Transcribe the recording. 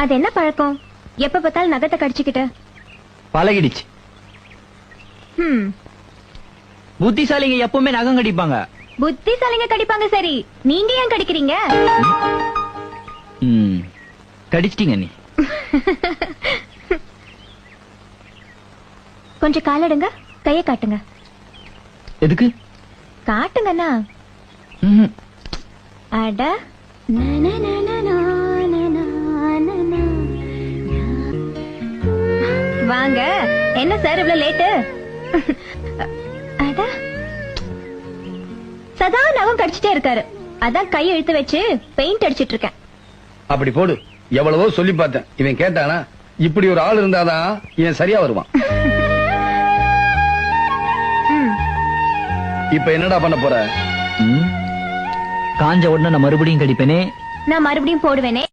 அது என்ன பழக்கம்? எப்ப பார்த்தாலும் நகத்தை கடிச்சுக்கிட்ட? பழகிடுச்சு. புத்திசாலிங்க எப்பவுமே நகம் கடிப்பாங்க. புத்திசாலிங்க கடிப்பாங்க, சரி. நீங்க ஏன் கடிக்கிறீங்க? கடிச்சிட்டீங்க நீ. கொஞ்சம் காலடுங்க, கைய காட்டுங்க. எதுக்கு? காட்டுங்கண்ணா. அட வாங்க. என்ன சார் இவ்வளவு லேட்டு? அட சதா நகம் கடிச்சிட்டே இருக்காரு. அதான் கை இழுத்து வச்சு பெயிண்ட் அடிச்சிட்டு இருக்கேன். அப்படி போடு. எவ்வளவோ சொல்லி பார்த்தேன், இவன் கேட்டானா? இப்படி ஒரு ஆள் இருந்தாதான் இவன் சரியா வருவான். இப்ப என்னடா பண்ண போற? காஞ்ச உடனே நான் மறுபடியும் கடிப்பேனே. நான் மறுபடியும் போடுவேனே.